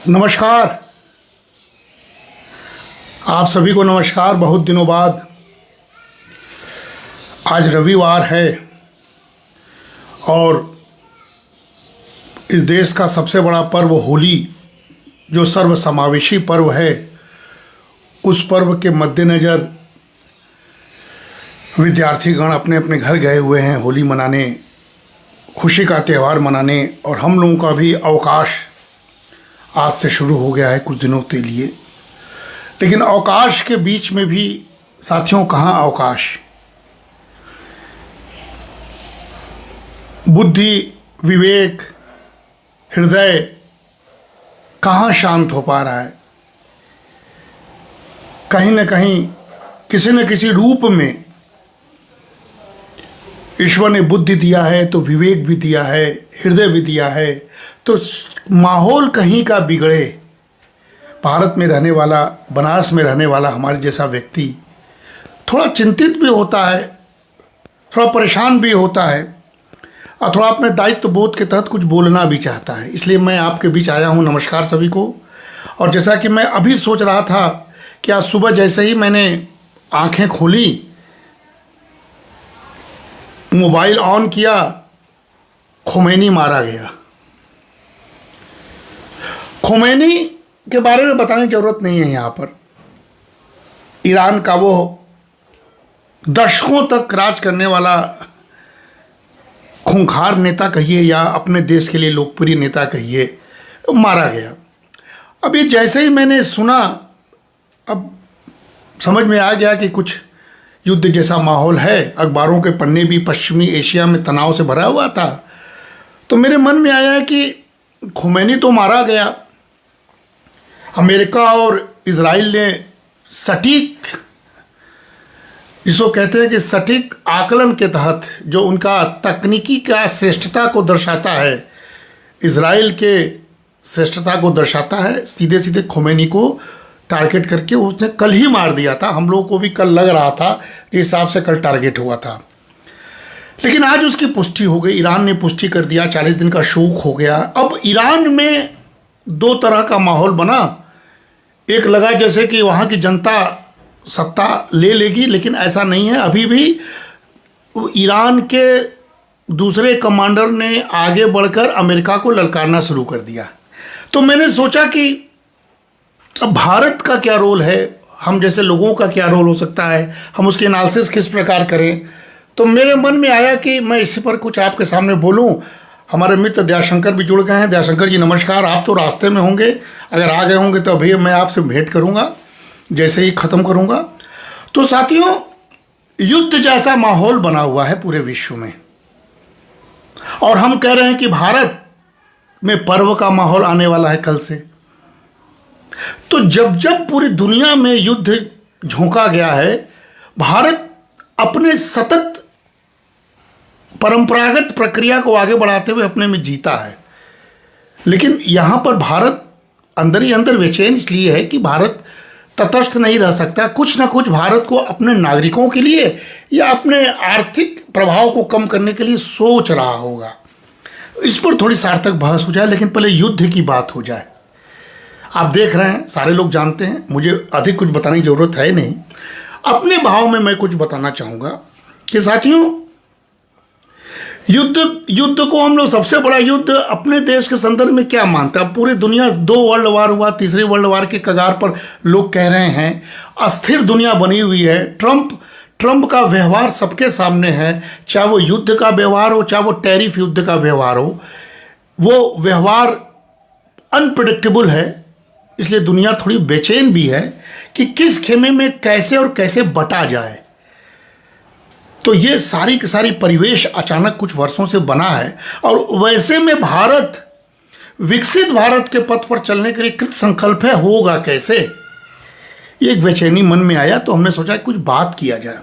नमस्कार। आप सभी को नमस्कार। बहुत दिनों बाद आज रविवार है और इस देश का सबसे बड़ा पर्व होली, जो सर्वसमावेशी पर्व है, उस पर्व के मद्देनज़र विद्यार्थीगण अपने अपने घर गए हुए हैं होली मनाने, खुशी का त्यौहार मनाने। और हम लोगों का भी अवकाश आज से शुरू हो गया है कुछ दिनों के लिए। लेकिन अवकाश के बीच में भी साथियों, कहाँ अवकाश? बुद्धि, विवेक, हृदय कहाँ शांत हो पा रहा है? कहीं न कहीं किसी न किसी रूप में ईश्वर ने बुद्धि दिया है तो विवेक भी दिया है, हृदय भी दिया है। तो माहौल कहीं का बिगड़े, भारत में रहने वाला, बनारस में रहने वाला हमारे जैसा व्यक्ति थोड़ा चिंतित भी होता है, थोड़ा परेशान भी होता है और थोड़ा अपने दायित्व बोध के तहत कुछ बोलना भी चाहता है। इसलिए मैं आपके बीच आया हूँ। नमस्कार सभी को। और जैसा कि मैं अभी सोच रहा था कि आज सुबह जैसे ही मैंने आंखें खोली, मोबाइल ऑन किया, खोमैनी मारा गया। खोमैनी के बारे में बताने की जरूरत नहीं है यहाँ पर। ईरान का वो दशकों तक राज करने वाला खूंखार नेता कहिए या अपने देश के लिए लोकप्रिय नेता कहिए, तो मारा गया। अब ये जैसे ही मैंने सुना, अब समझ में आ गया कि कुछ युद्ध जैसा माहौल है। अखबारों के पन्ने भी पश्चिमी एशिया में तनाव से भरा हुआ था। तो मेरे मन में आया कि खोमैनी तो मारा गया, अमेरिका और इजराइल ने सटीक, जिसको कहते हैं कि सटीक आकलन के तहत, जो उनका तकनीकी का श्रेष्ठता को दर्शाता है, इजराइल के श्रेष्ठता को दर्शाता है, सीधे सीधे खोमैनी को टारगेट करके उसने कल ही मार दिया था। हम लोगों को भी कल लग रहा था कि हिसाब से कल टारगेट हुआ था, लेकिन आज उसकी पुष्टि हो गई। ईरान ने पुष्टि कर दिया, 40 दिन का शोक हो गया। अब ईरान में दो तरह का माहौल बना। एक लगा जैसे कि वहाँ की जनता सत्ता ले लेगी, लेकिन ऐसा नहीं है। अभी भी ईरान के दूसरे कमांडर ने आगे बढ़कर अमेरिका को ललकारना शुरू कर दिया। तो मैंने सोचा कि अब भारत का क्या रोल है, हम जैसे लोगों का क्या रोल हो सकता है, हम उसकी एनालिसिस किस प्रकार करें। तो मेरे मन में आया कि मैं इसी पर कुछ आपके सामने बोलूं। हमारे मित्र दयाशंकर भी जुड़ गए हैं। दयाशंकर जी नमस्कार। आप तो रास्ते में होंगे, अगर आ गए होंगे तो अभी मैं आपसे भेंट करूंगा जैसे ही ख़त्म करूंगा। तो साथियों, युद्ध जैसा माहौल बना हुआ है पूरे विश्व में, और हम कह रहे हैं कि भारत में पर्व का माहौल आने वाला है कल से। तो जब जब पूरी दुनिया में युद्ध झोंका गया है, भारत अपने सतत परंपरागत प्रक्रिया को आगे बढ़ाते हुए अपने में जीता है। लेकिन यहाँ पर भारत अंदर ही अंदर बेचैन इसलिए है कि भारत तटस्थ नहीं रह सकता। कुछ ना कुछ भारत को अपने नागरिकों के लिए या अपने आर्थिक प्रभाव को कम करने के लिए सोच रहा होगा। इस पर थोड़ी सार्थक बहस हो जाए, लेकिन पहले युद्ध की बात हो जाए। आप देख रहे हैं, सारे लोग जानते हैं, मुझे अधिक कुछ बताने की जरूरत है नहीं। अपने भाव में मैं कुछ बताना चाहूँगा कि साथियों, युद्ध को हम लोग सबसे बड़ा युद्ध अपने देश के संदर्भ में क्या मानते हैं? पूरी दुनिया 2 वर्ल्ड वार हुआ, तीसरी वर्ल्ड वार के कगार पर लोग कह रहे हैं। अस्थिर दुनिया बनी हुई है। ट्रंप का व्यवहार सबके सामने है, चाहे वो युद्ध का व्यवहार हो, चाहे वो टैरिफ युद्ध का व्यवहार हो। वो व्यवहार अनप्रेडिक्टेबल है, इसलिए दुनिया थोड़ी बेचैन भी है कि किस खेमे में कैसे और कैसे बटा जाए। तो ये सारी की सारी परिवेश अचानक कुछ वर्षों से बना है, और वैसे में भारत विकसित भारत के पथ पर चलने के लिए कृत संकल्प है, होगा कैसे? ये एक बेचैनी मन में आया, तो हमने सोचा कुछ बात किया जाए।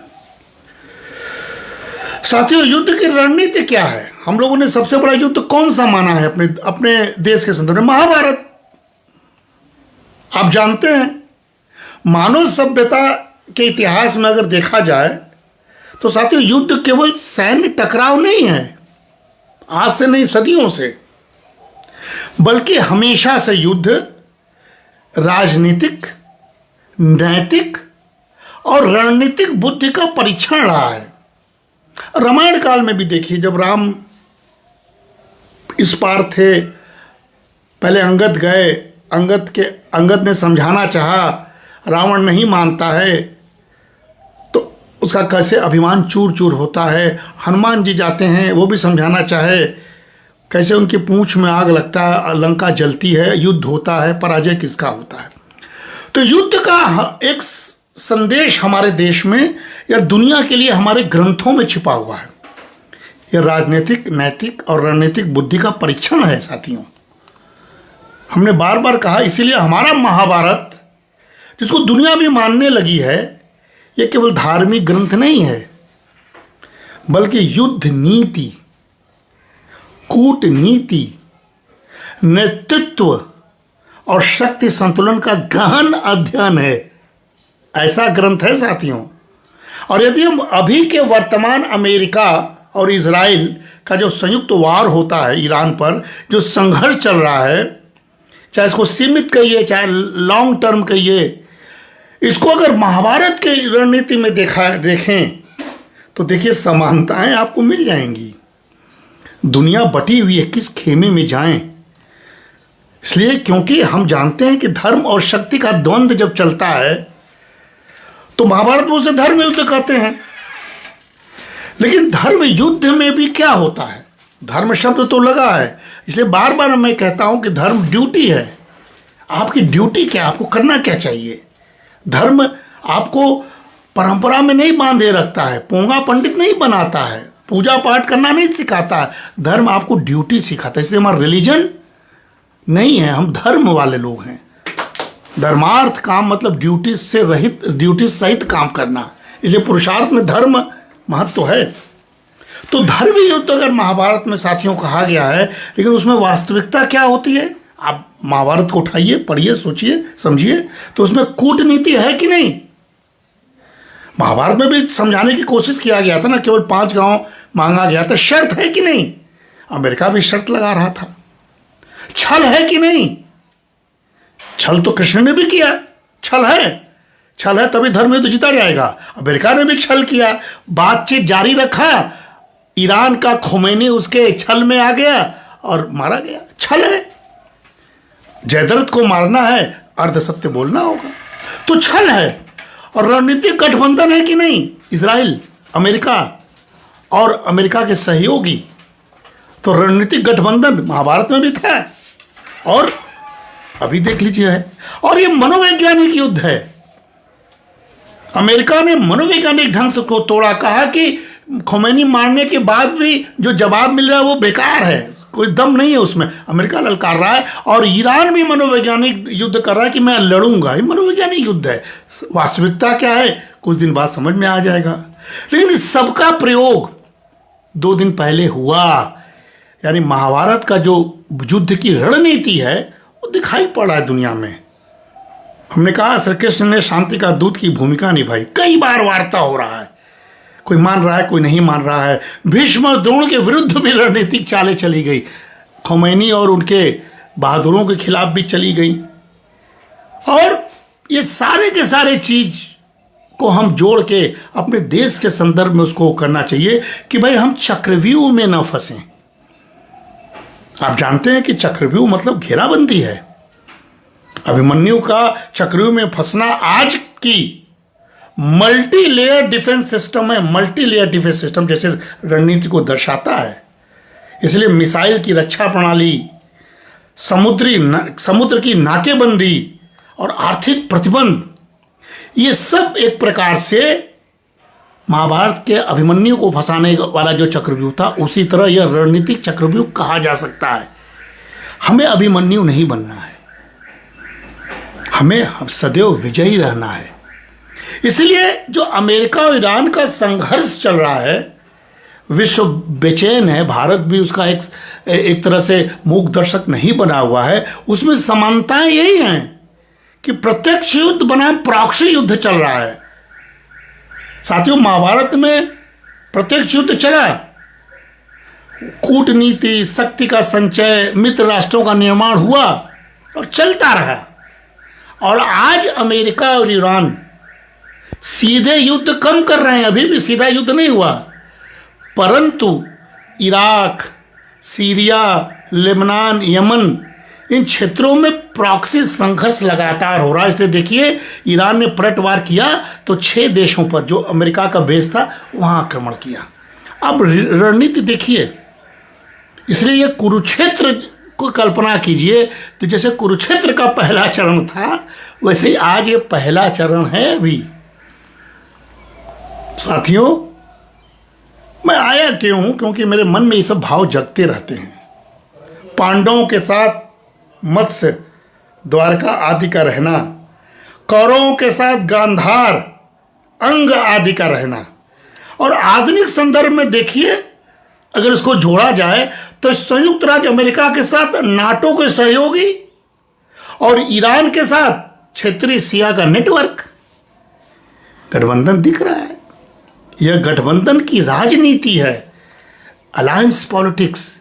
साथियों, युद्ध की रणनीति क्या है? हम लोगों ने सबसे बड़ा युद्ध कौन सा माना है अपने देश के संदर्भ में? महाभारत। आप जानते हैं, मानव सभ्यता के इतिहास में अगर देखा जाए तो साथियों, युद्ध केवल सैन्य टकराव नहीं है, आज से नहीं, सदियों से। बल्कि हमेशा से युद्ध राजनीतिक, नैतिक और रणनीतिक बुद्धि का परीक्षण रहा है। रामायण काल में भी देखिए, जब राम इस पार थे, पहले अंगद गए, अंगद ने समझाना चाहा, रावण नहीं मानता है, तो उसका कैसे अभिमान चूर चूर होता है। हनुमान जी जाते हैं, वो भी समझाना चाहे, कैसे उनकी पूंछ में आग लगता है, लंका जलती है, युद्ध होता है, पराजय किसका होता है। तो युद्ध का एक संदेश हमारे देश में या दुनिया के लिए हमारे ग्रंथों में छिपा हुआ है। यह राजनीतिक, नैतिक और रणनीतिक बुद्धि का परीक्षण है साथियों। हमने बार बार कहा, इसीलिए हमारा महाभारत, जिसको दुनिया भी मानने लगी है, यह केवल धार्मिक ग्रंथ नहीं है, बल्कि युद्ध नीति, कूटनीति, नेतृत्व और शक्ति संतुलन का गहन अध्ययन है। ऐसा ग्रंथ है साथियों। और यदि हम अभी के वर्तमान अमेरिका और इजराइल का जो संयुक्त वार होता है ईरान पर, जो संघर्ष चल रहा है, चाहे इसको सीमित कहिए चाहे लॉन्ग टर्म कहिए, इसको अगर महाभारत के रणनीति में देखें तो देखिए समानताएं आपको मिल जाएंगी। दुनिया बटी हुई है, किस खेमे में जाएं। इसलिए क्योंकि हम जानते हैं कि धर्म और शक्ति का द्वंद्व जब चलता है तो महाभारत में उसे धर्म युद्ध कहते हैं। लेकिन धर्म युद्ध में भी क्या होता है, धर्म शब्द तो लगा है, इसलिए बार बार मैं कहता हूं कि धर्म ड्यूटी है। आपकी ड्यूटी क्या, आपको करना क्या चाहिए। धर्म आपको परंपरा में नहीं बांधे रखता है, पोंगा पंडित नहीं बनाता है, पूजा पाठ करना नहीं सिखाता है। धर्म आपको ड्यूटी सिखाता है। इसलिए हमारा रिलीजन नहीं है, हम धर्म वाले लोग हैं। धर्मार्थ काम मतलब ड्यूटी से रहित, ड्यूटी सहित काम करना। इसलिए पुरुषार्थ में धर्म महत्व है। तो धर्म युद्ध अगर महाभारत में साथियों कहा गया है, लेकिन उसमें वास्तविकता क्या होती है। आप महाभारत को उठाइए, पढ़िए, सोचिए, समझिए, तो उसमें कूटनीति है कि नहीं। महाभारत में भी समझाने की कोशिश किया गया था ना, केवल 5 गांव मांगा गया था। शर्त है कि नहीं, अमेरिका भी शर्त लगा रहा था। छल है कि नहीं, छल तो कृष्ण ने भी किया। छल है तभी धर्म युद्ध जीता जाएगा। अमेरिका ने भी छल किया, बातचीत जारी रखा, ईरान का खोमेनी उसके छल में आ गया और मारा गया। छल है, जयद्रथ को मारना है, अर्धसत्य बोलना होगा, तो छल है। और रणनीतिक गठबंधन है कि नहीं, इजराइल, अमेरिका और अमेरिका के सहयोगी, तो रणनीतिक गठबंधन महाभारत में भी था और अभी देख लीजिए है। और ये मनोवैज्ञानिक युद्ध है। अमेरिका ने मनोवैज्ञानिक ढंग से को तोड़ा, कहा कि खोमेनी मारने के बाद भी जो जवाब मिल रहा है वो बेकार है, कोई दम नहीं है उसमें। अमेरिका ललकार रहा है और ईरान भी मनोवैज्ञानिक युद्ध कर रहा है कि मैं लड़ूंगा। ये मनोवैज्ञानिक युद्ध है। वास्तविकता क्या है कुछ दिन बाद समझ में आ जाएगा। लेकिन इस सबका प्रयोग 2 दिन पहले हुआ, यानी महाभारत का जो युद्ध की रणनीति है वो दिखाई पड़ा है दुनिया में। हमने कहा श्री कृष्ण ने शांति का दूत की भूमिका निभाई। कई बार वार्ता हो रहा है, कोई मान रहा है, कोई नहीं मान रहा है। भीष्म और द्रोण के विरुद्ध भी रणनीतिक चालें चली गई, खोमेनी और उनके बहादुरों के खिलाफ भी चली गई। और ये सारे के सारे चीज को हम जोड़ के अपने देश के संदर्भ में उसको करना चाहिए कि भाई हम चक्रव्यूह में ना फंसें। आप जानते हैं कि चक्रव्यूह मतलब घेराबंदी है। अभिमन्यु का चक्रव्यूह में फंसना आज की मल्टी लेयर डिफेंस सिस्टम है, मल्टी लेयर डिफेंस सिस्टम जैसे रणनीति को दर्शाता है। इसलिए मिसाइल की रक्षा प्रणाली, समुद्र की नाकेबंदी और आर्थिक प्रतिबंध, ये सब एक प्रकार से महाभारत के अभिमन्यु को फंसाने वाला जो चक्रव्यूह था, उसी तरह यह रणनीतिक चक्रव्यूह कहा जा सकता है। हमें अभिमन्यु नहीं बनना है, हमें सदैव विजयी रहना है। इसलिए जो अमेरिका और ईरान का संघर्ष चल रहा है, विश्व बेचैन है, भारत भी उसका एक तरह से मूक दर्शक नहीं बना हुआ है। उसमें समानताएं यही हैं कि प्रत्यक्ष युद्ध बनाम प्रॉक्सी युद्ध चल रहा है। साथियों, महाभारत में प्रत्यक्ष युद्ध चला, कूटनीति, शक्ति का संचय, मित्र राष्ट्रों का निर्माण हुआ और चलता रहा। और आज अमेरिका और ईरान सीधे युद्ध कम कर रहे हैं, अभी भी सीधा युद्ध नहीं हुआ, परंतु इराक, सीरिया, लेबनान, यमन, इन क्षेत्रों में प्रॉक्सी संघर्ष लगातार हो रहा है। इसलिए देखिए, ईरान ने पलटवार किया तो 6 देशों पर जो अमेरिका का बेस था वहां आक्रमण किया। अब रणनीति देखिए, इसलिए ये कुरुक्षेत्र को कल्पना कीजिए, तो जैसे कुरुक्षेत्र का पहला चरण था वैसे ही आज ये पहला चरण है। अभी साथियों, मैं आया क्यों हूं? क्योंकि मेरे मन में ये सब भाव जगते रहते हैं। पांडवों के साथ मत्स्य, द्वारका आदि का रहना, कौरवों के साथ गांधार, अंग आदि का रहना, और आधुनिक संदर्भ में देखिए, अगर इसको जोड़ा जाए तो संयुक्त राज्य अमेरिका के साथ नाटो के सहयोगी और ईरान के साथ क्षेत्रीय शिया का नेटवर्क, गठबंधन दिख रहा है। यह गठबंधन की राजनीति है, अलायंस पॉलिटिक्स।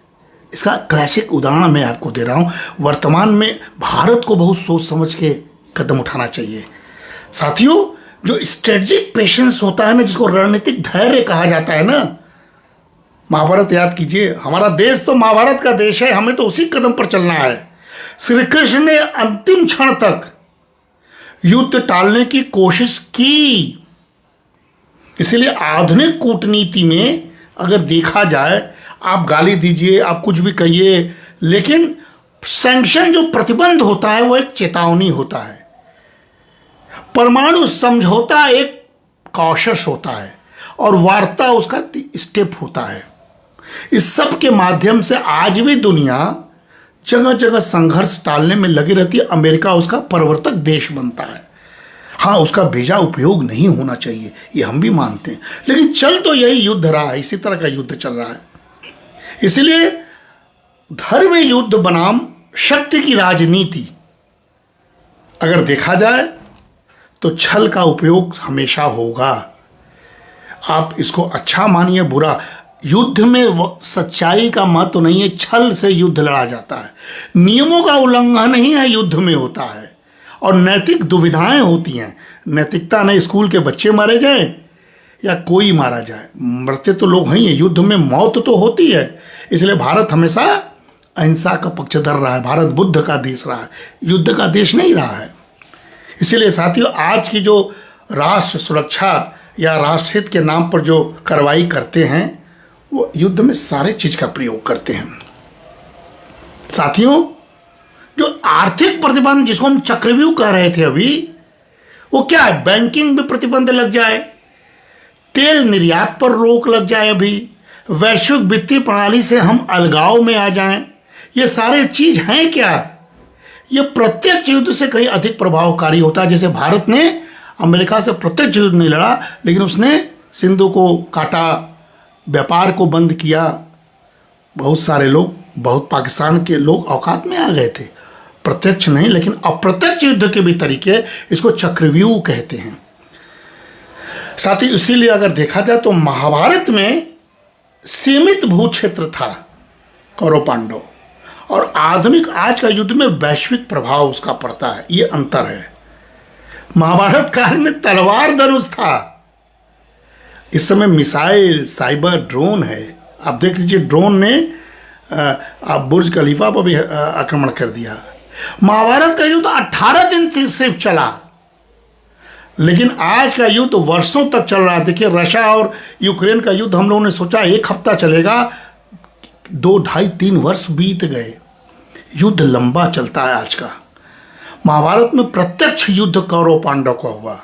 इसका क्लासिक उदाहरण मैं आपको दे रहा हूं। वर्तमान में भारत को बहुत सोच समझ के कदम उठाना चाहिए। साथियों, जो स्ट्रेटेजिक पेशेंस होता है ना, जिसको रणनीतिक धैर्य कहा जाता है ना, महाभारत याद कीजिए, हमारा देश तो महाभारत का देश है, हमें तो उसी कदम पर चलना है। श्री कृष्ण ने अंतिम क्षण तक युद्ध टालने की कोशिश की। इसलिए आधुनिक कूटनीति में अगर देखा जाए, आप गाली दीजिए, आप कुछ भी कहिए, लेकिन सैंक्शन जो प्रतिबंध होता है वो एक चेतावनी होता है। परमाणु समझौता एक कॉशस होता है और वार्ता उसका स्टेप होता है। इस सब के माध्यम से आज भी दुनिया जगह जगह संघर्ष टालने में लगी रहती है। अमेरिका उसका प्रवर्तक देश बनता है। हाँ, उसका बेजा उपयोग नहीं होना चाहिए, ये हम भी मानते हैं, लेकिन चल तो यही युद्ध रहा है, इसी तरह का युद्ध चल रहा है। इसलिए धर्म युद्ध बनाम शक्ति की राजनीति अगर देखा जाए तो छल का उपयोग हमेशा होगा। आप इसको अच्छा मानिए, बुरा, युद्ध में सच्चाई का महत्व नहीं है, छल से युद्ध लड़ा जाता है। नियमों का उल्लंघन ही है युद्ध में होता है, और नैतिक दुविधाएं होती हैं। नैतिकता नहीं, स्कूल के बच्चे मारे जाए या कोई मारा जाए, मरते तो लोग हैं, युद्ध में मौत तो होती है। इसलिए भारत हमेशा अहिंसा का पक्षधर रहा है। भारत बुद्ध का देश रहा है, युद्ध का देश नहीं रहा है। इसलिए साथियों, आज की जो राष्ट्र सुरक्षा या राष्ट्रहित के नाम पर जो कार्रवाई करते हैं, वो युद्ध में सारे चीज का प्रयोग करते हैं। साथियों, जो आर्थिक प्रतिबंध जिसको हम चक्रव्यूह कह रहे थे अभी, वो क्या है? बैंकिंग में प्रतिबंध लग जाए, तेल निर्यात पर रोक लग जाए, अभी वैश्विक वित्तीय प्रणाली से हम अलगाव में आ जाएं, ये सारे चीज हैं क्या? ये प्रत्यक्ष युद्ध से कहीं अधिक प्रभावकारी होता है। जैसे भारत ने अमेरिका से प्रत्यक्ष युद्ध नहीं लड़ा, लेकिन उसने सिंधु को काटा, व्यापार को बंद किया, बहुत सारे लोग, बहुत पाकिस्तान के लोग औकात में आ गए थे। प्रत्यक्ष नहीं, लेकिन अप्रत्यक्ष युद्ध के भी तरीके, इसको चक्रव्यूह कहते हैं। साथ ही इसीलिए अगर देखा जाए तो महाभारत में सीमित भू क्षेत्र था कौरव पांडव, और आधुनिक आज का युद्ध में वैश्विक प्रभाव उसका पड़ता है, ये अंतर है। महाभारत काल में तलवार धनुष था, इस समय मिसाइल, साइबर, ड्रोन है। आप देख लीजिए, ड्रोन ने आप बुर्ज खलीफा पर भी आक्रमण कर दिया। महाभारत का युद्ध 18 दिन सिर्फ चला, लेकिन आज का युद्ध वर्षों तक चल रहा है। देखिए, रशिया और यूक्रेन का युद्ध हम लोगों ने सोचा 1 हफ्ता चलेगा, 2, 2.5, 3 वर्ष बीत गए। युद्ध लंबा चलता है आज का। महाभारत में प्रत्यक्ष युद्ध कौरव पांडव का हुआ,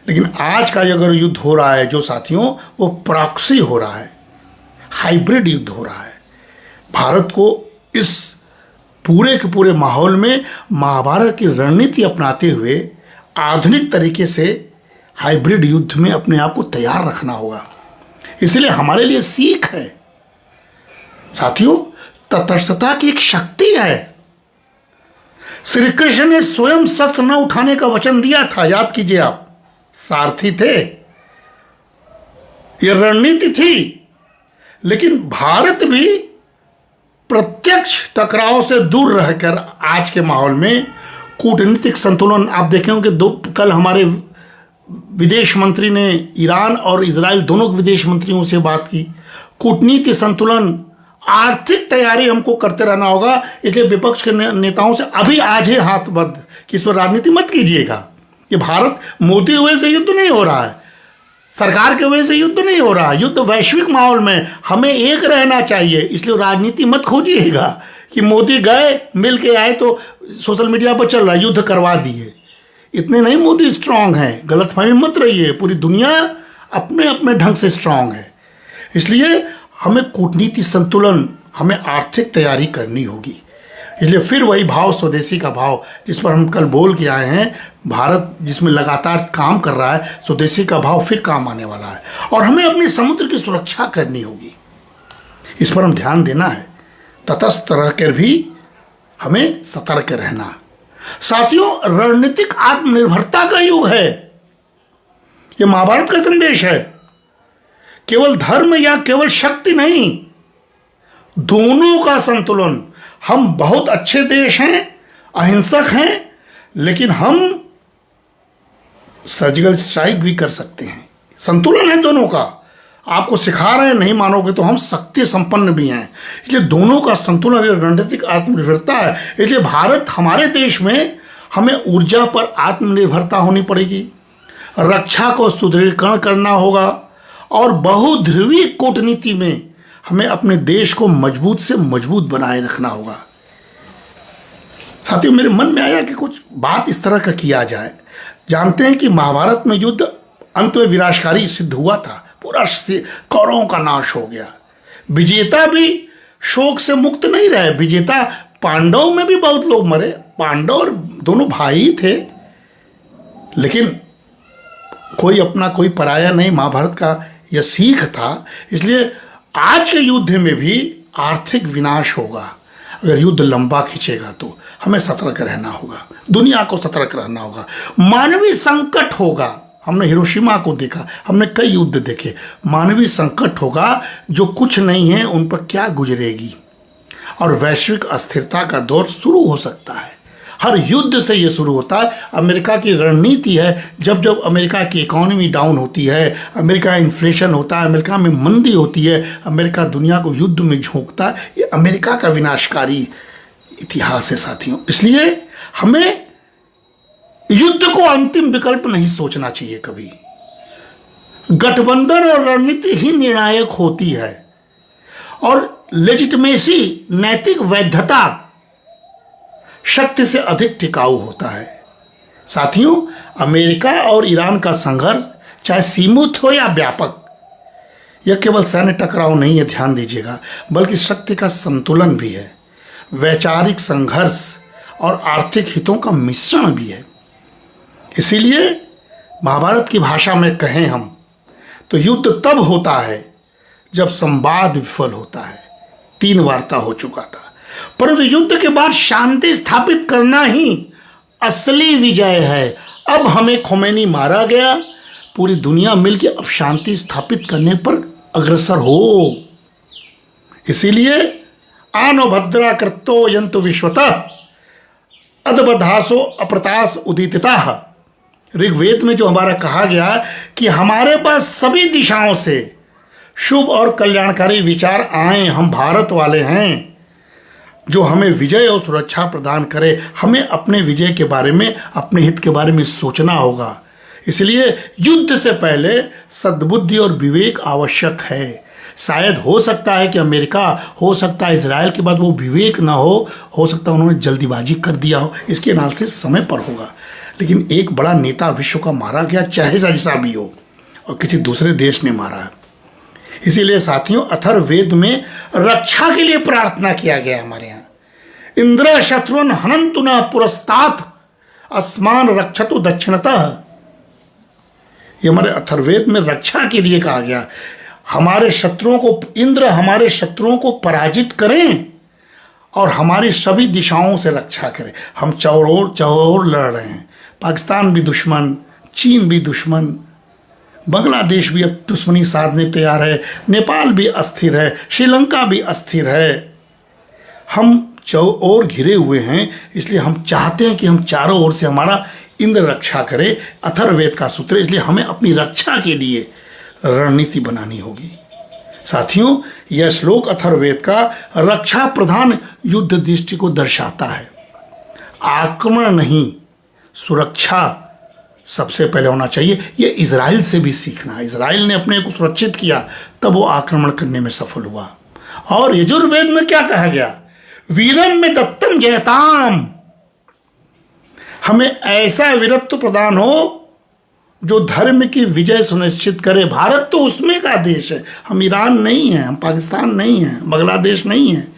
लेकिन आज का अगर युद्ध हो रहा है जो साथियों, वो प्रॉक्सी हो रहा है, हाइब्रिड युद्ध हो रहा है। भारत को इस पूरे के पूरे माहौल में महाभारत की रणनीति अपनाते हुए आधुनिक तरीके से हाइब्रिड युद्ध में अपने आप को तैयार रखना होगा। इसलिए हमारे लिए सीख है साथियों, तटस्थता की एक शक्ति है। श्री कृष्ण ने स्वयं शस्त्र न उठाने का वचन दिया था, याद कीजिए आप, सारथी थे, यह रणनीति थी। लेकिन भारत भी प्रत्यक्ष टकराव से दूर रहकर आज के माहौल में कूटनीतिक संतुलन आप देखे होंगे, कल हमारे विदेश मंत्री ने ईरान और इजराइल दोनों विदेश मंत्रियों से बात की। कूटनीतिक संतुलन, आर्थिक तैयारी हमको करते रहना होगा। इसलिए विपक्ष के नेताओं से अभी आज ही हाथ बंद कि इस पर राजनीति मत कीजिएगा। ये भारत मोदी वजह से युद्ध नहीं हो रहा है, सरकार की वजह से युद्ध नहीं हो रहा, युद्ध वैश्विक माहौल में हमें एक रहना चाहिए। इसलिए राजनीति मत खोजिएगा कि मोदी गए मिल के आए तो सोशल मीडिया पर चल रहा युद्ध करवा दिए। इतने नहीं मोदी स्ट्रांग हैं, गलतफहमी मत रहिए। पूरी दुनिया अपने अपने ढंग से स्ट्रांग है। इसलिए हमें कूटनीति संतुलन, हमें आर्थिक तैयारी करनी होगी। इसलिए फिर वही भाव, स्वदेशी का भाव जिस पर हम कल बोल के आए हैं, भारत जिसमें लगातार काम कर रहा है, स्वदेशी का भाव फिर काम आने वाला है। और हमें अपनी समुद्र की सुरक्षा करनी होगी, इस पर हम ध्यान देना है। तटस्थ रहकर भी हमें सतर्क रहना। साथियों, रणनीतिक आत्मनिर्भरता का युग है। यह महाभारत का संदेश है। केवल धर्म या केवल शक्ति नहीं, दोनों का संतुलन। हम बहुत अच्छे देश हैं, अहिंसक हैं, लेकिन हम सर्जिकल स्ट्राइक भी कर सकते हैं। संतुलन है दोनों का। आपको सिखा रहे हैं, नहीं मानोगे तो हम शक्ति संपन्न भी हैं। इसलिए दोनों का संतुलन, रणनीतिक आत्मनिर्भरता है। इसलिए भारत, हमारे देश में हमें ऊर्जा पर आत्मनिर्भरता होनी पड़ेगी, रक्षा को सुदृढ़ीकरण करना होगा और बहुध्रुवीय कूटनीति में हमें अपने देश को मजबूत से मजबूत बनाए रखना होगा। साथियों, मेरे मन में आया कि कुछ बात इस तरह का किया जाए। जानते हैं कि महाभारत में युद्ध अंत में विनाशकारी सिद्ध हुआ था, पूरा कौरवों का नाश हो गया। विजेता भी शोक से मुक्त नहीं रहे। विजेता पांडव में भी बहुत लोग मरे, पांडव और दोनों भाई थे, लेकिन कोई अपना कोई पराया नहीं। महाभारत का यह सीख था। इसलिए आज के युद्ध में भी आर्थिक विनाश होगा। अगर युद्ध लंबा खींचेगा तो हमें सतर्क रहना होगा, दुनिया को सतर्क रहना होगा। मानवीय संकट होगा। हमने हिरोशिमा को देखा, हमने कई युद्ध देखे। मानवीय संकट होगा, जो कुछ नहीं है उन पर क्या गुजरेगी, और वैश्विक अस्थिरता का दौर शुरू हो सकता है। हर युद्ध से ये शुरू होता है। अमेरिका की रणनीति है, जब जब अमेरिका की इकोनॉमी डाउन होती है, अमेरिका इन्फ्लेशन होता है, अमेरिका में मंदी होती है, अमेरिका दुनिया को युद्ध में झोंकता है। ये अमेरिका का विनाशकारी इतिहास है साथियों। इसलिए हमें युद्ध को अंतिम विकल्प नहीं सोचना चाहिए कभी। गठबंधन और रणनीति ही निर्णायक होती है, और लेजिटिमेसी, नैतिक वैधता शक्ति से अधिक टिकाऊ होता है। साथियों, अमेरिका और ईरान का संघर्ष चाहे सीमित हो या व्यापक, यह केवल सैन्य टकराव नहीं है, ध्यान दीजिएगा, बल्कि शक्ति का संतुलन भी है, वैचारिक संघर्ष और आर्थिक हितों का मिश्रण भी है। इसीलिए महाभारत की भाषा में कहें हम तो युद्ध तब होता है जब संवाद विफल होता है। 3 वार्ता हो चुका था, परंतु युद्ध के बाद शांति स्थापित करना ही असली विजय है। अब हमें खोमेनी मारा गया, पूरी दुनिया मिलकर अब शांति स्थापित करने पर अग्रसर हो। इसीलिए आनो भद्रा कृतो यंतु विश्वतः अदबधासो अप्रतास उदितता। ऋग्वेद में जो हमारा कहा गया कि हमारे पास सभी दिशाओं से शुभ और कल्याणकारी विचार आए। हम भारत वाले हैं, जो हमें विजय और सुरक्षा प्रदान करे। हमें अपने विजय के बारे में, अपने हित के बारे में सोचना होगा। इसलिए युद्ध से पहले सद्बुद्धि और विवेक आवश्यक है। शायद हो सकता है कि अमेरिका, हो सकता है इजराइल के बाद वो विवेक ना हो सकता है उन्होंने जल्दीबाजी कर दिया हो। इसके एनालिसिस समय पर होगा, लेकिन एक बड़ा नेता विश्व का मारा गया, चाहे जैसा भी हो, और किसी दूसरे देश ने मारा है। इसीलिए साथियों, अथर्ववेद में रक्षा के लिए प्रार्थना किया गया हमारे यहाँ। इंद्र शत्रुन हनंतु न पुरस्तात अस्मान रक्षतु दक्षिणतः। ये हमारे अथर्ववेद में रक्षा के लिए कहा गया। हमारे शत्रुओं को, इंद्र हमारे शत्रुओं को पराजित करें और हमारी सभी दिशाओं से रक्षा करें। हम चौर लड़ रहे हैं। पाकिस्तान भी दुश्मन, चीन भी दुश्मन, बांग्लादेश भी अब दुश्मनी साधने तैयार है, नेपाल भी अस्थिर है, श्रीलंका भी अस्थिर है। हम ओर घिरे हुए हैं, इसलिए हम चाहते हैं कि हम चारों ओर से हमारा इंद्र रक्षा करे, अथर्ववेद का सूत्र। इसलिए हमें अपनी रक्षा के लिए रणनीति बनानी होगी। साथियों, यह श्लोक अथर्ववेद का रक्षा प्रधान युद्ध दृष्टि को दर्शाता है। आक्रमण नहीं, सुरक्षा सबसे पहले होना चाहिए। यह इजराइल से भी सीखना है। इजराइल ने अपने को सुरक्षित किया, तब वो आक्रमण करने में सफल हुआ। और यजुर्वेद में क्या कहा गया? वीरम में दत्तम जयताम। हमें ऐसा वीरत्व प्रदान हो जो धर्म की विजय सुनिश्चित करे। भारत तो उसमें का देश है, हम ईरान नहीं हैं, हम पाकिस्तान नहीं हैं, बांग्लादेश नहीं हैं।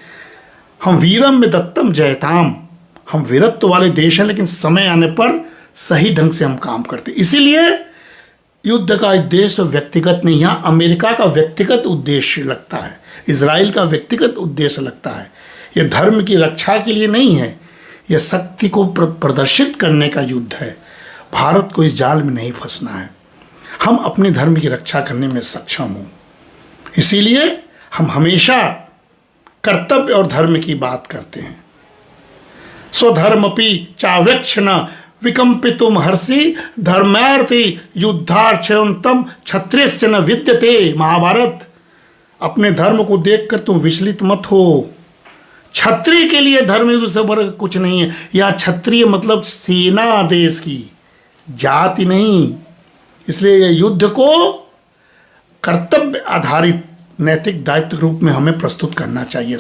हम वीरम में दत्तम जयताम, हम वीरत्व वाले देश हैं, लेकिन समय आने पर सही ढंग से हम काम करते। इसीलिए युद्ध का उद्देश्य व्यक्तिगत नहीं, यहाँ अमेरिका का व्यक्तिगत उद्देश्य लगता है, इजराइल का व्यक्तिगत उद्देश्य लगता है। यह धर्म की रक्षा के लिए नहीं है, यह शक्ति को प्रदर्शित करने का युद्ध है। भारत को इस जाल में नहीं फंसना है, हम अपने धर्म की रक्षा करने में सक्षम हों। इसीलिए हम हमेशा कर्तव्य और धर्म की बात करते हैं। स्वधर्मपि चाव्यक्ष न विकम्पितुम हर्षि धर्मार्थी युद्धार्चयन्तम क्षत्रियस्य न विद्यते। महाभारत, अपने धर्म को देखकर तुम विचलित मत हो। क्षत्रिय के लिए धर्म युद्ध से बड़ा कुछ नहीं है। यह क्षत्रिय मतलब सेना, देश की जाति नहीं। इसलिए यह युद्ध को कर्तव्य आधारित नैतिक दायित्व रूप में हमें प्रस्तुत करना चाहिए।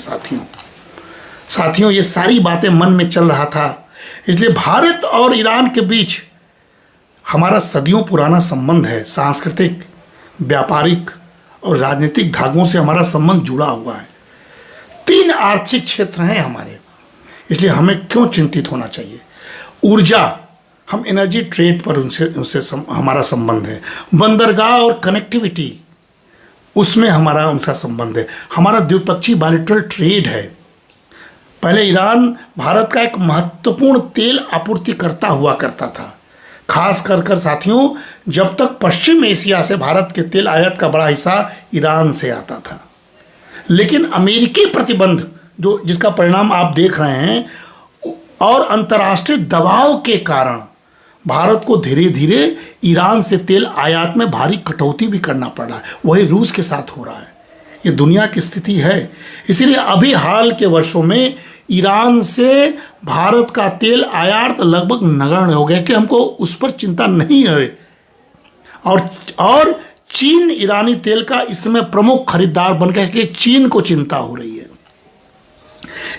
साथियों, ये सारी बातें मन में चल रहा था। इसलिए भारत और ईरान के बीच हमारा सदियों पुराना संबंध है। सांस्कृतिक, व्यापारिक और राजनीतिक धागों से हमारा संबंध जुड़ा हुआ है। 3 आर्थिक क्षेत्र हैं हमारे, इसलिए हमें क्यों चिंतित होना चाहिए? ऊर्जा, हम एनर्जी ट्रेड पर उनसे हमारा संबंध है। बंदरगाह और कनेक्टिविटी, उसमें हमारा उनका संबंध है। हमारा द्विपक्षीय बायलैटरल ट्रेड है। पहले ईरान भारत का एक महत्वपूर्ण तेल आपूर्तिकर्ता हुआ करता था, खास कर साथियों जब तक पश्चिम एशिया से भारत के तेल आयात का बड़ा हिस्सा ईरान से आता था। लेकिन अमेरिकी प्रतिबंध जिसका परिणाम आप देख रहे हैं और अंतर्राष्ट्रीय दबाव के कारण भारत को धीरे धीरे ईरान से तेल आयात में भारी कटौती भी करना पड़ रहा है। वही रूस के साथ हो रहा है। ये दुनिया की स्थिति है। इसीलिए अभी हाल के वर्षों में ईरान से भारत का तेल आयात लगभग नगण्य हो गया कि हमको उस पर चिंता नहीं है। और चीन ईरानी तेल का इसमें प्रमुख खरीदार बन गया, इसलिए चीन को चिंता हो रही है।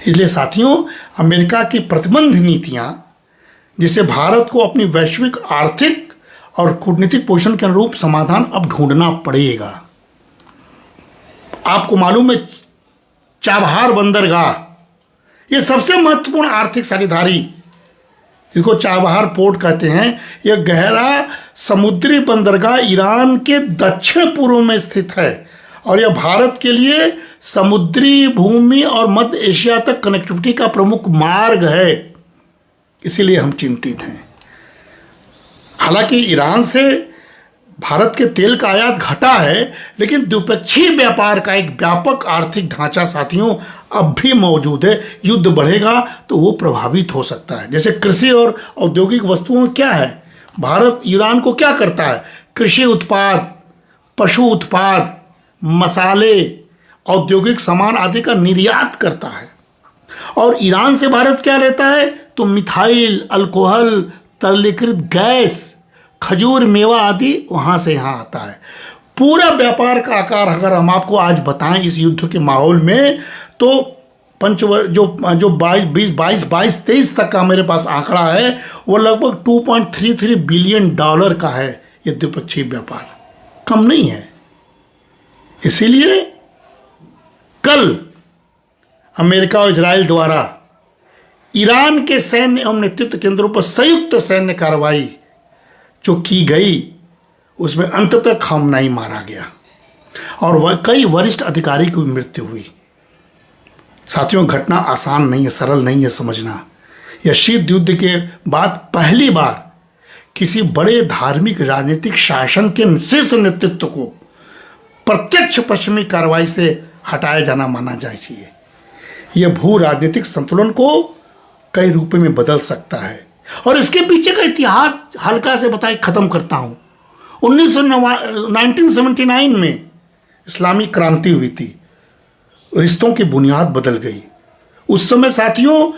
इसलिए साथियों, अमेरिका की प्रतिबंध नीतियां, जिसे भारत को अपनी वैश्विक आर्थिक और कूटनीतिक पोजीशन के अनुरूप समाधान अब ढूंढना पड़ेगा। आपको मालूम है, चाबहार बंदरगाह ये सबसे महत्वपूर्ण आर्थिक साझेदारी, इसको चाबहार पोर्ट कहते हैं। यह गहरा समुद्री बंदरगाह ईरान के दक्षिण पूर्व में स्थित है और यह भारत के लिए समुद्री, भूमि और मध्य एशिया तक कनेक्टिविटी का प्रमुख मार्ग है। इसीलिए हम चिंतित हैं। हालांकि ईरान से भारत के तेल का आयात घटा है, लेकिन द्विपक्षीय व्यापार का एक व्यापक आर्थिक ढांचा साथियों अब भी मौजूद है। युद्ध बढ़ेगा तो वो प्रभावित हो सकता है। जैसे कृषि और औद्योगिक वस्तुओं में क्या है, भारत ईरान को क्या करता है? कृषि उत्पाद, पशु उत्पाद, मसाले, औद्योगिक सामान आदि का निर्यात करता है। और ईरान से भारत क्या लेता है? तो मिथाइल, अल्कोहल, तरलीकृत गैस, खजूर, मेवा आदि वहाँ से यहाँ आता है। पूरा व्यापार का आकार अगर हम आपको आज बताएं इस युद्ध के माहौल में, तो पंचवर्ष जो 22-23 तक का मेरे पास आंकड़ा है, वो लगभग $2.33 बिलियन का है। ये द्विपक्षीय व्यापार कम नहीं है। इसीलिए कल अमेरिका और इजराइल द्वारा ईरान के सैन्य एवं नेतृत्व केंद्रों पर संयुक्त सैन्य कार्रवाई जो की गई, उसमें अंततः खामनाई मारा गया और कई वरिष्ठ अधिकारी की मृत्यु हुई। साथियों, घटना आसान नहीं है, सरल नहीं है समझना। यह शीत युद्ध के बाद पहली बार किसी बड़े धार्मिक राजनीतिक शासन के शीर्ष नेतृत्व को प्रत्यक्ष पश्चिमी कार्रवाई से हटाया जाना माना चाहिए। यह भू राजनीतिक संतुलन को कई रूपों में बदल सकता है। और इसके पीछे का इतिहास हल्का से बताए खत्म करता हूं। 1979 में इस्लामी क्रांति हुई थी, रिश्तों की बुनियाद बदल गई। उस समय साथियों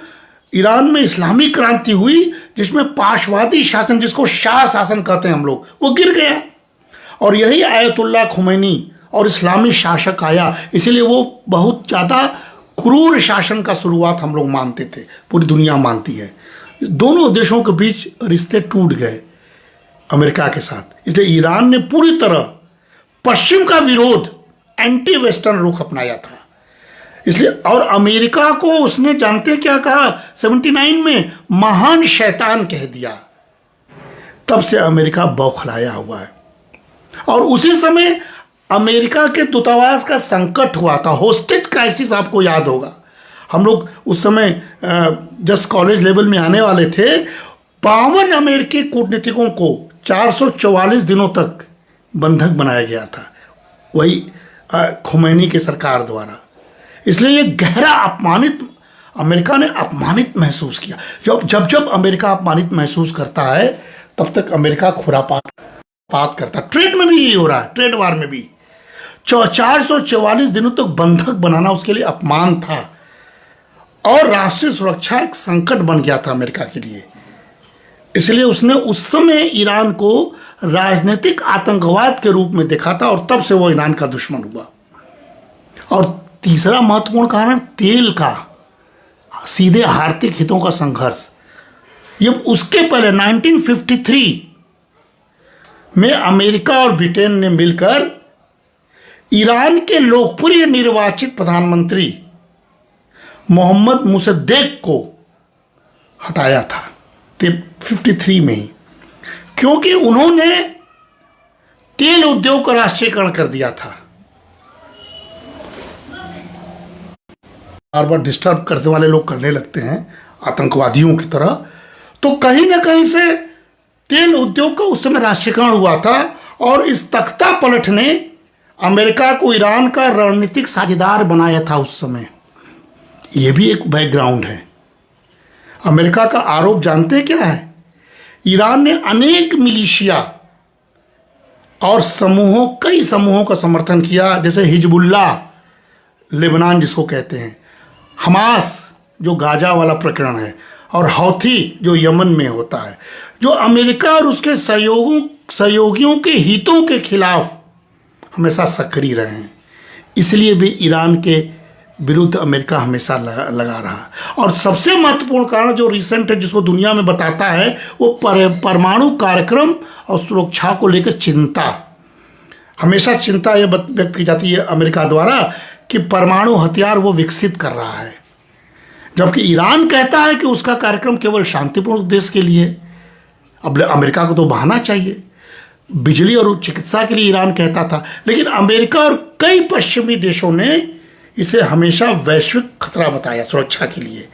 ईरान में इस्लामी क्रांति हुई जिसमें पाशवादी शासन, जिसको शाह शासन कहते हैं हम लोग, वो गिर गया। और यही आयतुल्लाह खुमैनी और इस्लामी शासक आया। इसीलिए वो बहुत ज़्यादा क्रूर शासन का शुरुआत हम लोग मानते थे, पूरी दुनिया मानती है। दोनों देशों के बीच रिश्ते टूट गए अमेरिका के साथ। इसलिए ईरान ने पूरी तरह पश्चिम का विरोध, एंटी वेस्टर्न रुख अपनाया था। इसलिए और अमेरिका को उसने जानते क्या कहा 79 में, महान शैतान कह दिया। तब से अमेरिका बौखलाया हुआ है। और उसी समय अमेरिका के दूतावास का संकट हुआ था, होस्टेज क्राइसिस, आपको याद होगा। हम लोग उस समय जस्ट कॉलेज लेवल में आने वाले थे। 52 अमेरिकी कूटनीतिकों को 444 दिनों तक बंधक बनाया गया था, वही खुमैनी की सरकार द्वारा। इसलिए ये गहरा अपमानित, अमेरिका ने अपमानित महसूस किया। जब अमेरिका अपमानित महसूस करता है तब तक अमेरिका खुरापात करता। ट्रेड में भी यही हो रहा है, ट्रेड वार में भी 444 दिनों तक बंधक बनाना उसके लिए अपमान था और राष्ट्रीय सुरक्षा एक संकट बन गया था अमेरिका के लिए। इसलिए उसने उस समय ईरान को राजनीतिक आतंकवाद के रूप में देखा था और तब से वो ईरान का दुश्मन हुआ। और तीसरा महत्वपूर्ण कारण तेल का सीधे आर्थिक हितों का संघर्ष। ये उसके पहले 1953 में अमेरिका और ब्रिटेन ने मिलकर ईरान के लोकप्रिय निर्वाचित प्रधानमंत्री मोहम्मद मुसद्देक को हटाया था 53 में ही, क्योंकि उन्होंने तेल उद्योग का राष्ट्रीयकरण कर दिया था। बार बार डिस्टर्ब करने वाले लोग करने लगते हैं आतंकवादियों की तरह। तो कहीं ना कहीं से तेल उद्योग का उस समय राष्ट्रीयकरण हुआ था और इस तख्ता पलट ने अमेरिका को ईरान का रणनीतिक साझेदार बनाया था उस समय। यह भी एक बैकग्राउंड है। अमेरिका का आरोप जानते क्या है? ईरान ने अनेक मिलिशिया और कई समूहों का समर्थन किया, जैसे हिजबुल्लाह लेबनान जिसको कहते हैं, हमास जो गाजा वाला प्रकरण है, और हौथी जो यमन में होता है, जो अमेरिका और उसके सहयोगियों के हितों के खिलाफ हमेशा सक्रिय रहे हैं। इसलिए भी ईरान के विरुद्ध अमेरिका हमेशा लगा रहा। और सबसे महत्वपूर्ण कारण जो रिसेंट है, जिसको दुनिया में बताता है, वो परमाणु कार्यक्रम और सुरक्षा को लेकर चिंता। हमेशा चिंता ये व्यक्त की जाती है अमेरिका द्वारा कि परमाणु हथियार वो विकसित कर रहा है, जबकि ईरान कहता है कि उसका कार्यक्रम केवल शांतिपूर्ण उद्देश्य के लिए। अब अमेरिका को तो बहाना चाहिए। बिजली और चिकित्सा के लिए ईरान कहता था, लेकिन अमेरिका और कई पश्चिमी देशों ने इसे हमेशा वैश्विक खतरा बताया सुरक्षा के लिए।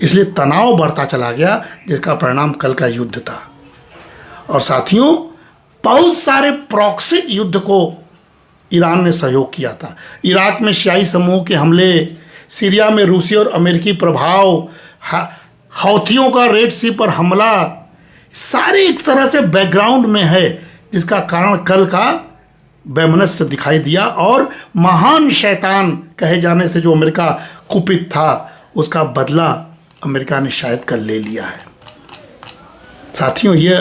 इसलिए तनाव बढ़ता चला गया, जिसका परिणाम कल का युद्ध था। और साथियों, बहुत सारे प्रॉक्सी युद्ध को ईरान ने सहयोग किया था। इराक में शियाई समूह के हमले, सीरिया में रूसी और अमेरिकी प्रभाव, हौथियों का रेड सी पर हमला, सारे एक तरह से बैकग्राउंड में है, जिसका कारण कल का वैमनस्य दिखाई दिया। और महान शैतान कहे जाने से जो अमेरिका कुपित था, उसका बदला अमेरिका ने शायद कल ले लिया है। साथियों, ये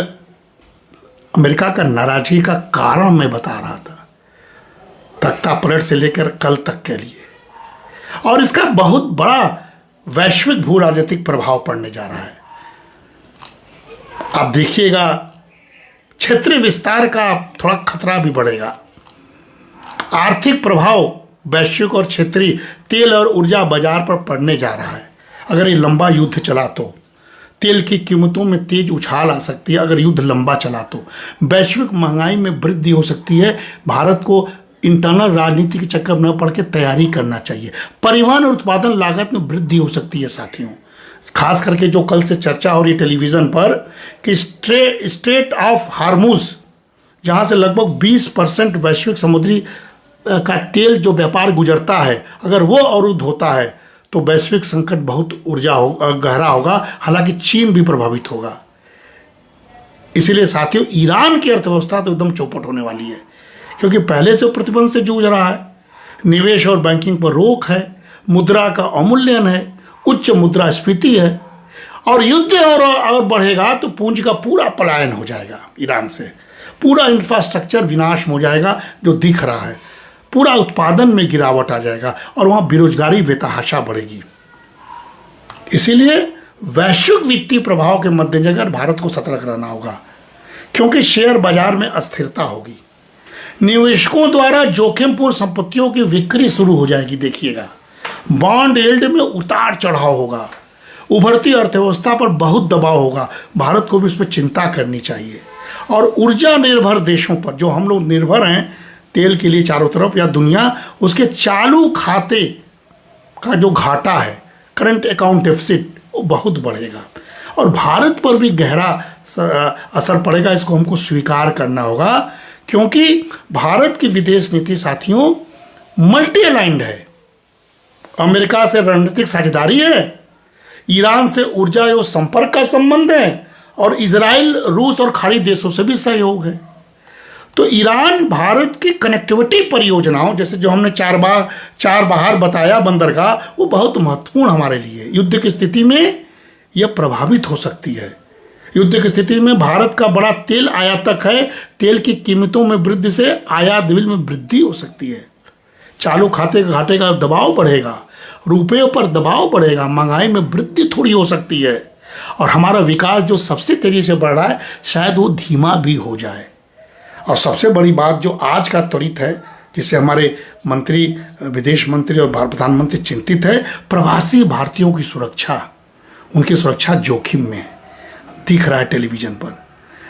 अमेरिका का नाराजगी का कारण मैं बता रहा था, तख्ता पलट से लेकर कल तक के लिए। और इसका बहुत बड़ा वैश्विक भू राजनीतिक प्रभाव पड़ने जा रहा है। आप देखिएगा, क्षेत्रीय विस्तार का थोड़ा खतरा भी बढ़ेगा। आर्थिक प्रभाव वैश्विक और क्षेत्रीय तेल और ऊर्जा बाजार पर पड़ने जा रहा है। अगर ये लंबा युद्ध चला तो तेल की कीमतों में तेज उछाल आ सकती है। अगर युद्ध लंबा चला तो वैश्विक महंगाई में वृद्धि हो सकती है। भारत को इंटरनल राजनीति के चक्कर में न पड़ के तैयारी करना चाहिए। परिवहन और उत्पादन लागत में वृद्धि हो सकती है साथियों, खास करके जो कल से चर्चा हो रही टेलीविज़न पर कि स्ट्रेट ऑफ हार्मुज, जहाँ से लगभग 20% वैश्विक समुद्री का तेल जो व्यापार गुजरता है, अगर वो अवरुद्ध होता है तो वैश्विक संकट बहुत गहरा होगा, हालांकि चीन भी प्रभावित होगा। इसीलिए साथियों, ईरान की अर्थव्यवस्था तो एकदम चौपट होने वाली है, क्योंकि पहले से प्रतिबंध से जूझ रहा है। निवेश और बैंकिंग पर रोक है, मुद्रा का अवमूल्यन है, उच्च मुद्रास्फीति है, और युद्ध और बढ़ेगा तो पूंजी का पूरा पलायन हो जाएगा ईरान से। पूरा इंफ्रास्ट्रक्चर विनाश हो जाएगा जो दिख रहा है, पूरा उत्पादन में गिरावट आ जाएगा, और वहाँ बेरोजगारी बेतहाशा बढ़ेगी। इसीलिए वैश्विक वित्तीय प्रभाव के मद्देनजर भारत को सतर्क रहना होगा, क्योंकि शेयर बाजार में अस्थिरता होगी। निवेशकों द्वारा जोखिमपूर्ण संपत्तियों की बिक्री शुरू हो जाएगी। देखिएगा, बॉन्ड यील्ड में उतार चढ़ाव होगा, उभरती अर्थव्यवस्था पर बहुत दबाव होगा। भारत को भी उस पर चिंता करनी चाहिए। और ऊर्जा निर्भर देशों पर, जो हम लोग निर्भर हैं तेल के लिए चारों तरफ या दुनिया, उसके चालू खाते का जो घाटा है, करंट अकाउंट डेफिसिट, वो बहुत बढ़ेगा और भारत पर भी गहरा असर पड़ेगा। इसको हमको स्वीकार करना होगा, क्योंकि भारत की विदेश नीति साथियों मल्टी अलाइंड है। अमेरिका से रणनीतिक साझेदारी है, ईरान से ऊर्जा एवं संपर्क का संबंध है, और इजराइल, रूस और खाड़ी देशों से भी सहयोग है। तो ईरान भारत की कनेक्टिविटी परियोजनाओं, जैसे जो हमने चार बाहर बताया बंदरगाह, वो बहुत महत्वपूर्ण हमारे लिए। युद्ध की स्थिति में यह प्रभावित हो सकती है। युद्ध की स्थिति में भारत का बड़ा तेल आयातक है, तेल की कीमतों में वृद्धि से आयात बिल में वृद्धि हो सकती है। चालू खाते घाटे का दबाव बढ़ेगा, रुपये पर दबाव बढ़ेगा, महंगाई में वृद्धि थोड़ी हो सकती है, और हमारा विकास जो सबसे तेजी से बढ़ रहा है शायद वो धीमा भी हो जाए। और सबसे बड़ी बात जो आज का त्वरित है, जिससे हमारे मंत्री, विदेश मंत्री और प्रधानमंत्री चिंतित है, प्रवासी भारतीयों की सुरक्षा, उनकी सुरक्षा जोखिम में है, दिख रहा है टेलीविज़न पर।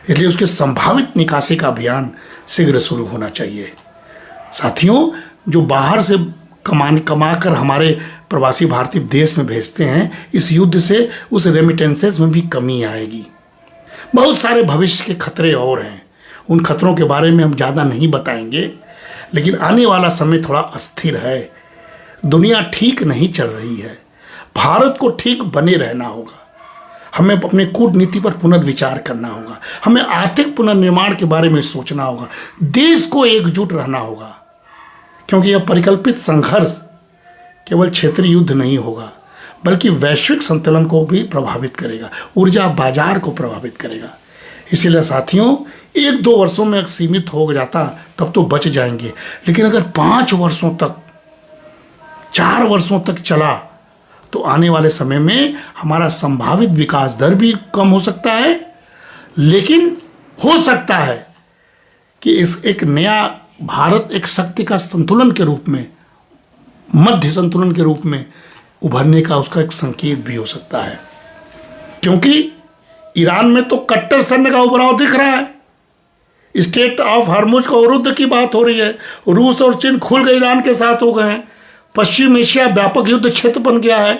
इसलिए उसके संभावित निकासी का अभियान शीघ्र शुरू होना चाहिए। साथियों, जो बाहर से कमा कर हमारे प्रवासी भारतीय देश में भेजते हैं, इस युद्ध से उस रेमिटेंसेस में भी कमी आएगी। बहुत सारे भविष्य के खतरे और हैं, उन खतरों के बारे में हम ज़्यादा नहीं बताएंगे, लेकिन आने वाला समय थोड़ा अस्थिर है। दुनिया ठीक नहीं चल रही है, भारत को ठीक बने रहना होगा। हमें अपने कूटनीति पर पुनर्विचार करना होगा, हमें आर्थिक पुनर्निर्माण के बारे में सोचना होगा, देश को एकजुट रहना होगा, क्योंकि यह परिकल्पित संघर्ष केवल क्षेत्रीय युद्ध नहीं होगा, बल्कि वैश्विक संतुलन को भी प्रभावित करेगा, ऊर्जा बाजार को प्रभावित करेगा। इसीलिए साथियों, 1-2 वर्षों में सीमित हो जाता तब तो बच जाएंगे, लेकिन अगर 5 वर्षों तक, 4 वर्षों तक चला तो आने वाले समय में हमारा संभावित विकास दर भी कम हो सकता है। लेकिन हो सकता है कि इस एक नया भारत एक शक्ति का संतुलन के रूप में, मध्य संतुलन के रूप में उभरने का उसका एक संकेत भी हो सकता है। क्योंकि ईरान में तो कट्टर सैन्य का उभराव दिख रहा है, स्टेट ऑफ हॉर्मुज को अवरुद्ध की बात हो रही है, रूस और चीन खुल गए ईरान के साथ हो गए हैं, पश्चिम एशिया व्यापक युद्ध क्षेत्र बन गया है।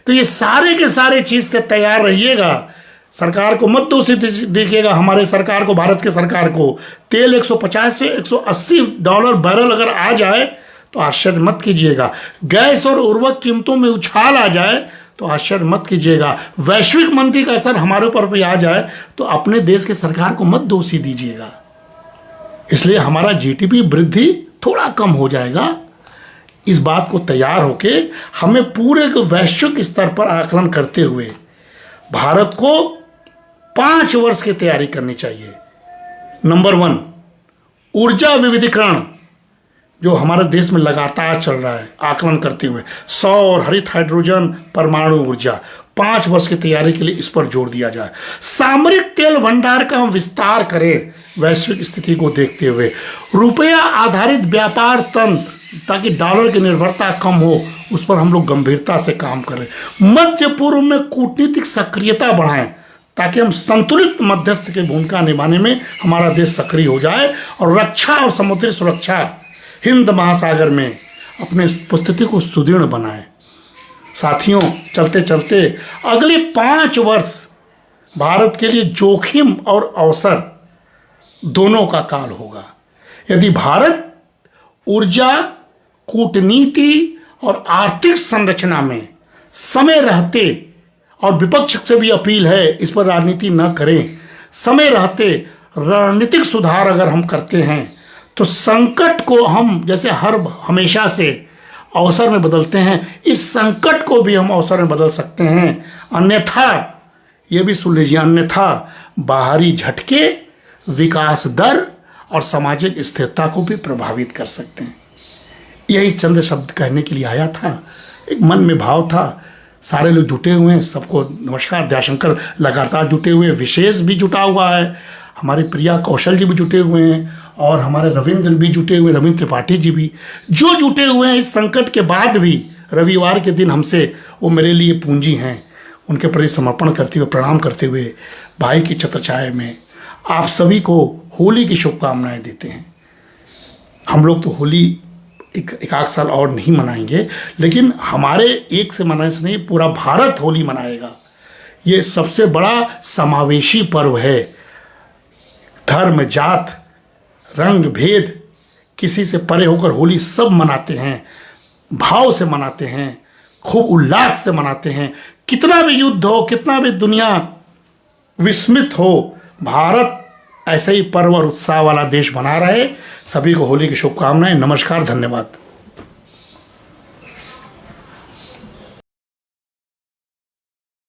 तो ये सारे के सारे चीज़ से तैयार रहिएगा। सरकार को मत दोषी देखिएगा, हमारे सरकार को, भारत के सरकार को। तेल 150 से $180 बैरल अगर आ जाए तो आश्चर्य मत कीजिएगा। गैस और उर्वरक कीमतों में उछाल आ जाए तो आश्चर्य मत कीजिएगा। वैश्विक मंदी का असर हमारे ऊपर भी आ जाए तो अपने देश के सरकार को मत दोषी दीजिएगा। इसलिए हमारा जीडीपी वृद्धि थोड़ा कम हो जाएगा। इस बात को तैयार होके हमें पूरे वैश्विक स्तर पर आकलन करते हुए भारत को 5 वर्ष की तैयारी करनी चाहिए। नंबर 1, ऊर्जा विविधीकरण जो हमारे देश में लगातार चल रहा है, आकलन करते हुए सौर, हरित हाइड्रोजन, परमाणु ऊर्जा, 5 वर्ष की तैयारी के लिए इस पर जोर दिया जाए। सामरिक तेल भंडार का हम विस्तार करें वैश्विक स्थिति को देखते हुए। रुपया आधारित व्यापार तंत्र, ताकि डॉलर की निर्भरता कम हो, उस पर हम लोग गंभीरता से काम करें। मध्य पूर्व में कूटनीतिक सक्रियता बढ़ाएं, ताकि हम संतुलित मध्यस्थ की भूमिका निभाने में हमारा देश सक्रिय हो जाए, और रक्षा और समुद्री सुरक्षा हिंद महासागर में अपने उपस्थिति को सुदृढ़ बनाएं। साथियों, चलते चलते अगले 5 वर्ष भारत के लिए जोखिम और अवसर दोनों का काल होगा। यदि भारत ऊर्जा, कूटनीति और आर्थिक संरचना में समय रहते, और विपक्ष से भी अपील है इस पर राजनीति न करें, समय रहते रणनीतिक सुधार अगर हम करते हैं तो संकट को हम जैसे हमेशा से अवसर में बदलते हैं, इस संकट को भी हम अवसर में बदल सकते हैं। अन्यथा ये भी सुन लीजिए, अन्यथा बाहरी झटके विकास दर और सामाजिक स्थिरता को भी प्रभावित कर सकते हैं। यही चंद शब्द कहने के लिए आया था, एक मन में भाव था। सारे लोग जुटे हुए हैं, सबको नमस्कार। दयाशंकर लगातार जुटे हुए हैं, विशेष भी जुटा हुआ है, हमारे प्रिया कौशल जी भी जुटे हुए हैं, और हमारे रविंद्र भी जुटे हुए, रविंद्र त्रिपाठी जी भी जो जुटे हुए हैं इस संकट के बाद भी। रविवार के दिन हमसे, वो मेरे लिए पूंजी हैं, उनके प्रति समर्पण करते हुए, प्रणाम करते हुए भाई की छत्रछाया में आप सभी को होली की शुभकामनाएं देते हैं। हम लोग तो होली एक आध साल और नहीं मनाएंगे, लेकिन हमारे एक से मनाने से नहीं, पूरा भारत होली मनाएगा। ये सबसे बड़ा समावेशी पर्व है। धर्म, जात, रंग भेद किसी से परे होकर होली सब मनाते हैं, भाव से मनाते हैं, खूब उल्लास से मनाते हैं। कितना भी युद्ध हो, कितना भी दुनिया विस्मित हो, भारत ऐसे ही पर्व और उत्साह वाला देश बना रहे। सभी को होली की शुभकामनाएं। नमस्कार, धन्यवाद।